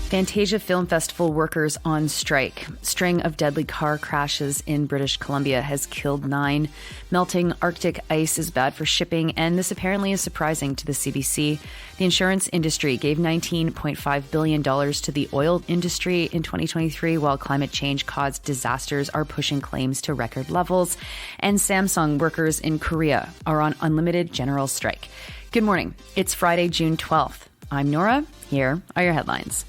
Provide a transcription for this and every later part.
Fantasia Film Festival workers on strike. String of deadly car crashes in British Columbia has killed 9. Melting Arctic ice is bad for shipping, and this apparently is surprising to the CBC. The insurance industry gave $19.5 billion to the oil industry in 2023, while climate change caused disasters are pushing claims to record levels. And Samsung workers in Korea are on unlimited general strike. Good morning. It's Friday, June 12th. I'm Nora. Here are your headlines.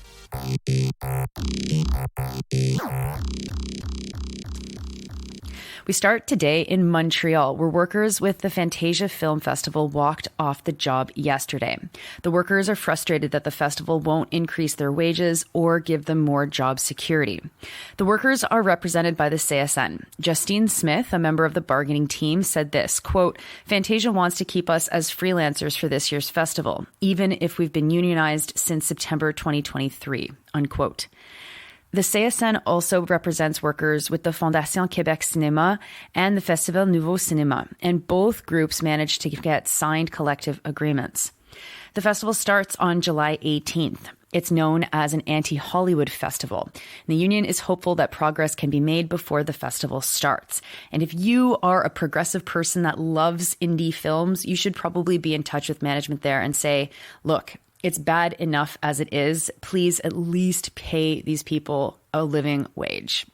We start today in Montreal, where workers with the Fantasia Film Festival walked off the job yesterday. The workers are frustrated that the festival won't increase their wages or give them more job security. The workers are represented by the CSN. Justine Smith, a member of the bargaining team, said this, quote, Fantasia wants to keep us as freelancers for this year's festival, even if we've been unionized since September 2023, unquote. The CSN also represents workers with the Fondation Québec Cinéma and the Festival Nouveau Cinéma, and both groups managed to get signed collective agreements. The festival starts on July 18th. It's known as an anti-Hollywood festival. The union is hopeful that progress can be made before the festival starts. And if you are a progressive person that loves indie films, you should probably be in touch with management there and say, look, it's bad enough as it is. Please at least pay these people a living wage.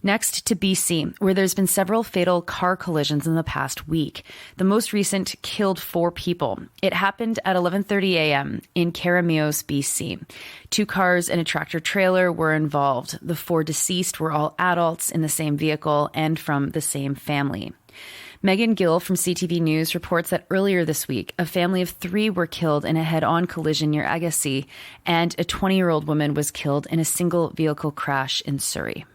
Next to BC, where there's been several fatal car collisions in the past week. The most recent killed 4 people. It happened at 11:30 a.m. in Carameos, BC. 2 cars and a tractor trailer were involved. The 4 deceased were all adults in the same vehicle and from the same family. Megan Gill from CTV News reports that earlier this week, a family of 3 were killed in a head-on collision near Agassiz, and a 20-year-old woman was killed in a single vehicle crash in Surrey.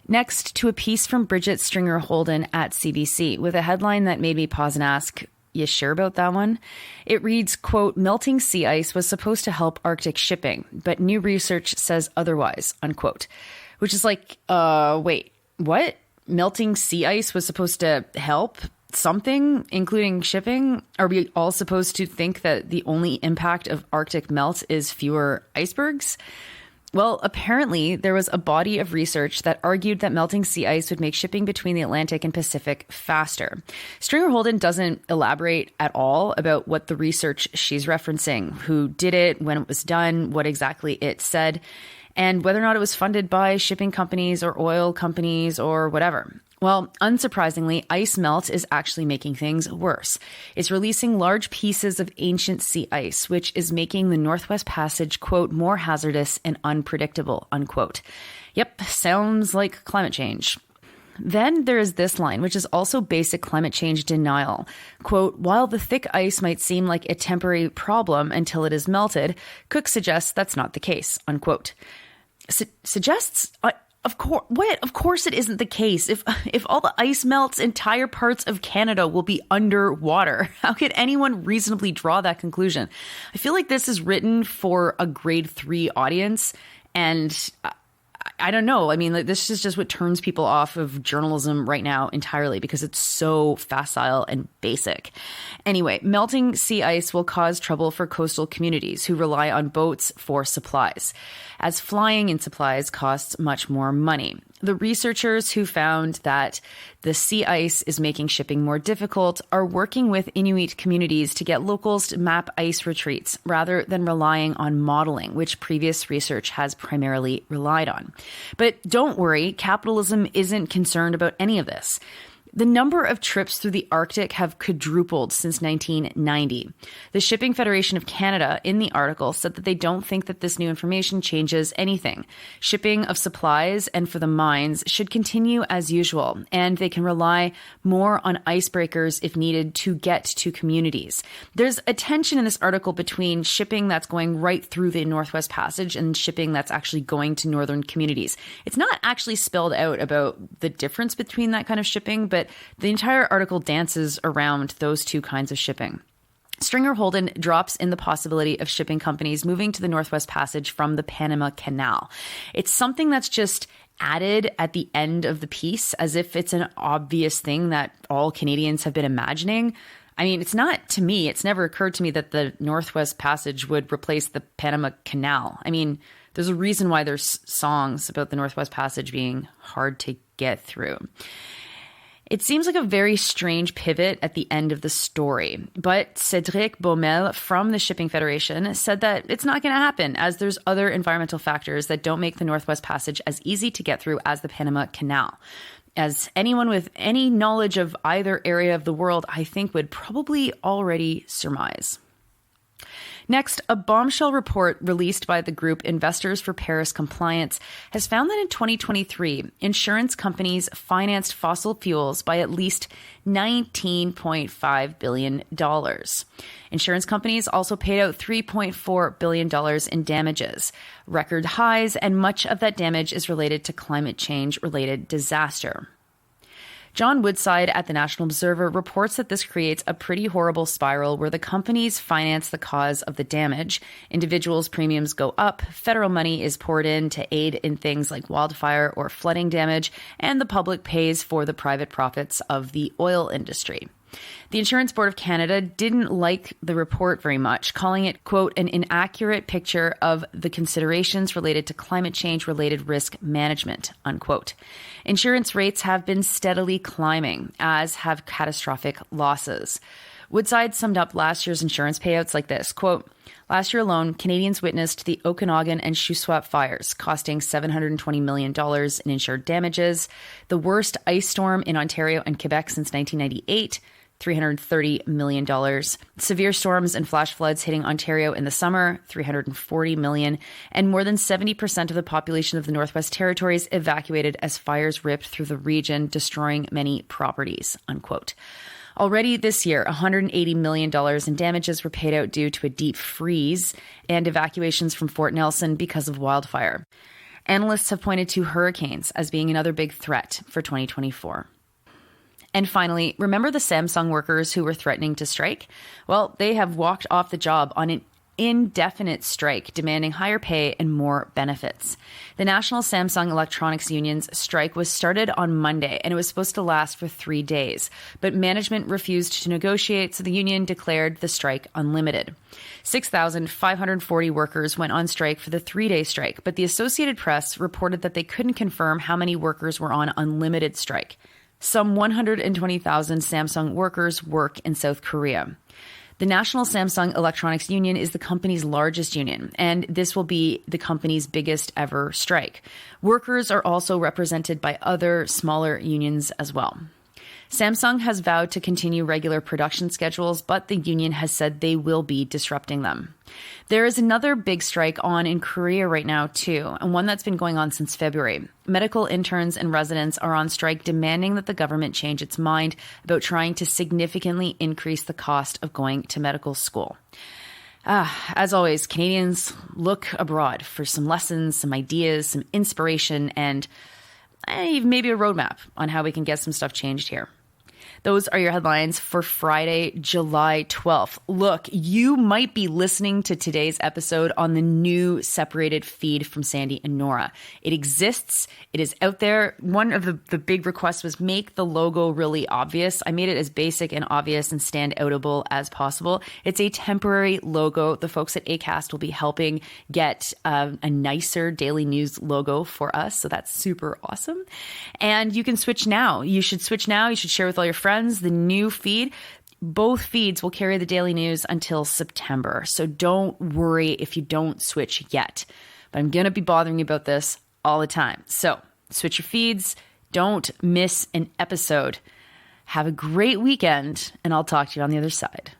Next, to a piece from Bridget Stringer Holden at CBC, with a headline that made me pause and ask, you sure about that one? It reads, quote, melting sea ice was supposed to help Arctic shipping, but new research says otherwise, unquote. Which is like, wait, what? Melting sea ice was supposed to help something, including shipping? Are we all supposed to think that the only impact of Arctic melt is fewer icebergs? Well, apparently there was a body of research that argued that melting sea ice would make shipping between the Atlantic and Pacific faster. Stringer Holden doesn't elaborate at all about what the research she's referencing, who did it, when it was done, what exactly it said, and whether or not it was funded by shipping companies or oil companies or whatever. Well, unsurprisingly, ice melt is actually making things worse. It's releasing large pieces of ancient sea ice, which is making the Northwest Passage, quote, more hazardous and unpredictable, unquote. Yep, sounds like climate change. Then there is this line, which is also basic climate change denial. Quote, while the thick ice might seem like a temporary problem until it is melted, Cook suggests that's not the case, unquote. Suggests? Of course, what? Of course it isn't the case. If all the ice melts, entire parts of Canada will be underwater. How could anyone reasonably draw that conclusion? I feel like this is written for a grade 3 audience, and I don't know. I mean, like, this is just what turns people off of journalism right now entirely, because it's so facile and basic. Anyway, melting sea ice will cause trouble for coastal communities who rely on boats for supplies, as flying in supplies costs much more money. The researchers who found that the sea ice is making shipping more difficult are working with Inuit communities to get locals to map ice retreats rather than relying on modeling, which previous research has primarily relied on. But don't worry, capitalism isn't concerned about any of this. The number of trips through the Arctic have quadrupled since 1990. The Shipping Federation of Canada in the article said that they don't think that this new information changes anything. Shipping of supplies and for the mines should continue as usual, and they can rely more on icebreakers if needed to get to communities. There's a tension in this article between shipping that's going right through the Northwest Passage and shipping that's actually going to northern communities. It's not actually spelled out about the difference between that kind of shipping, but the entire article dances around those two kinds of shipping. Stringer Holden drops in the possibility of shipping companies moving to the Northwest Passage from the Panama Canal. It's something that's just added at the end of the piece as if it's an obvious thing that all Canadians have been imagining. I mean, it's not to me. It's never occurred to me that the Northwest Passage would replace the Panama Canal. I mean, there's a reason why there's songs about the Northwest Passage being hard to get through. It seems like a very strange pivot at the end of the story, but Cédric Baumel from the Shipping Federation said that it's not going to happen as there's other environmental factors that don't make the Northwest Passage as easy to get through as the Panama Canal. As anyone with any knowledge of either area of the world, I think would probably already surmise. Next, a bombshell report released by the group Investors for Paris Compliance has found that in 2023, insurance companies financed fossil fuels by at least $19.5 billion. Insurance companies also paid out $3.4 billion in damages, record highs, and much of that damage is related to climate change-related disaster. John Woodside at the National Observer reports that this creates a pretty horrible spiral where the companies finance the cause of the damage, individuals' premiums go up, federal money is poured in to aid in things like wildfire or flooding damage, and the public pays for the private profits of the oil industry. The Insurance Board of Canada didn't like the report very much, calling it, quote, an inaccurate picture of the considerations related to climate change-related risk management, unquote. Insurance rates have been steadily climbing, as have catastrophic losses. Woodside summed up last year's insurance payouts like this, quote, last year alone, Canadians witnessed the Okanagan and Shuswap fires, costing $720 million in insured damages, the worst ice storm in Ontario and Quebec since 1998, $330 million. Severe storms and flash floods hitting Ontario in the summer, $340 million. And more than 70% of the population of the Northwest Territories evacuated as fires ripped through the region, destroying many properties, unquote. Already this year, $180 million in damages were paid out due to a deep freeze and evacuations from Fort Nelson because of wildfire. Analysts have pointed to hurricanes as being another big threat for 2024. And finally, remember the Samsung workers who were threatening to strike? Well, they have walked off the job on an indefinite strike, demanding higher pay and more benefits. The National Samsung Electronics Union's strike was started on Monday, and it was supposed to last for 3 days. But management refused to negotiate, so the union declared the strike unlimited. 6,540 workers went on strike for the 3-day strike, but the Associated Press reported that they couldn't confirm how many workers were on unlimited strike. Some 120,000 Samsung workers work in South Korea. The National Samsung Electronics Union is the company's largest union, and this will be the company's biggest ever strike. Workers are also represented by other smaller unions as well. Samsung has vowed to continue regular production schedules, but the union has said they will be disrupting them. There is another big strike on in Korea right now, too, and one that's been going on since February. Medical interns and residents are on strike demanding that the government change its mind about trying to significantly increase the cost of going to medical school. As always, Canadians look abroad for some lessons, some ideas, some inspiration, and maybe a roadmap on how we can get some stuff changed here. Those are your headlines for Friday, July 12th. Look, you might be listening to today's episode on the new separated feed from Sandy and Nora. It exists. It is out there. One of the big requests was make the logo really obvious. I made it as basic and obvious and stand-outable as possible. It's a temporary logo. The folks at Acast will be helping get a nicer daily news logo for us. So that's super awesome. And you can switch now. You should switch now. You should share with all your friends. The new feed, both feeds will carry the daily news until September. So don't worry if you don't switch yet. But I'm going to be bothering you about this all the time. So switch your feeds. Don't miss an episode. Have a great weekend, and I'll talk to you on the other side.